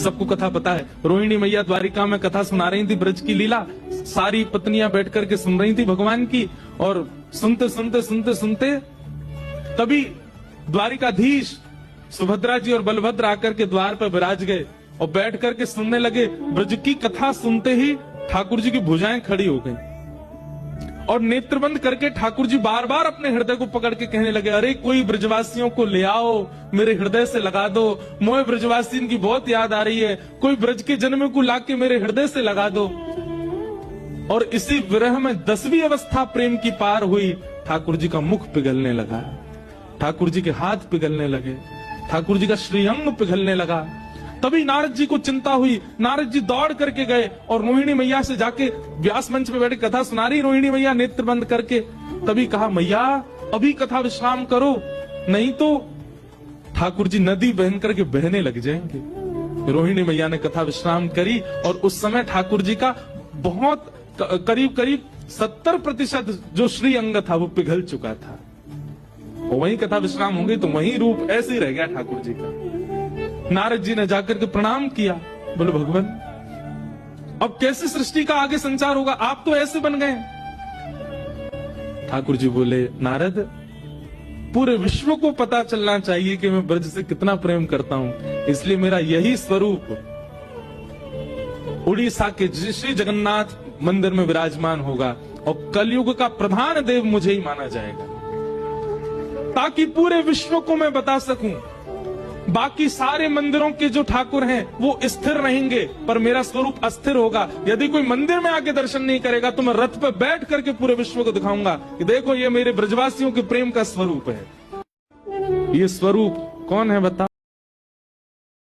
सबको कथा पता है। रोहिणी मैया द्वारिका में कथा सुना रही थी, ब्रज की लीला। सारी पत्नियां बैठ करके सुन रही थी भगवान की, और सुनते सुनते सुनते सुनते तभी द्वारिकाधीश सुभद्रा जी और बलभद्र आकर के द्वार पर विराज गए और बैठ करके सुनने लगे। ब्रज की कथा सुनते ही ठाकुर जी की भुजाएं खड़ी हो गई और नेत्र बंद करके ठाकुर जी बार बार अपने हृदय को पकड़ के कहने लगे, अरे कोई ब्रजवासियों को ले आओ, मेरे हृदय से लगा दो, मोए ब्रजवासियों की बहुत याद आ रही है, कोई ब्रज के जन्म को लाके मेरे हृदय से लगा दो। और इसी विरह में 10वीं अवस्था प्रेम की पार हुई। ठाकुर जी का मुख पिघलने लगा, ठाकुर जी के हाथ पिघलने लगे, ठाकुर जी का श्रीअंग पिघलने लगा। तभी नारद जी को चिंता हुई। नारद जी दौड़ करके गए और रोहिणी मैया से जाके व्यास मंच पे बैठे कथा सुना रही रोहिणी मैया नेत्र बंद करके। तभी कहा, मैया अभी कथा विश्राम करो, नहीं तो ठाकुर जी नदी बहन करके बहने लग जाएंगे। रोहिणी मैया ने कथा विश्राम करी और उस समय ठाकुर जी का बहुत करीब करीब 70% जो श्री अंग था वो पिघल चुका था। वही कथा विश्राम हो गई तो वही रूप ऐसे ही रह गया ठाकुर जी का। नारद जी ने जाकर के प्रणाम किया, बोले भगवान अब कैसे सृष्टि का आगे संचार होगा, आप तो ऐसे बन गए। ठाकुर जी बोले, नारद पूरे विश्व को पता चलना चाहिए कि मैं ब्रज से कितना प्रेम करता हूं, इसलिए मेरा यही स्वरूप उड़ीसा के श्री जगन्नाथ मंदिर में विराजमान होगा और कलयुग का प्रधान देव मुझे ही माना जाएगा, ताकि पूरे विश्व को मैं बता सकूं। बाकी सारे मंदिरों के जो ठाकुर हैं वो स्थिर रहेंगे पर मेरा स्वरूप अस्थिर होगा। यदि कोई मंदिर में आके दर्शन नहीं करेगा तो मैं रथ पर बैठ करके पूरे विश्व को दिखाऊंगा कि देखो ये मेरे ब्रजवासियों के प्रेम का स्वरूप है। ये स्वरूप कौन है बताओ?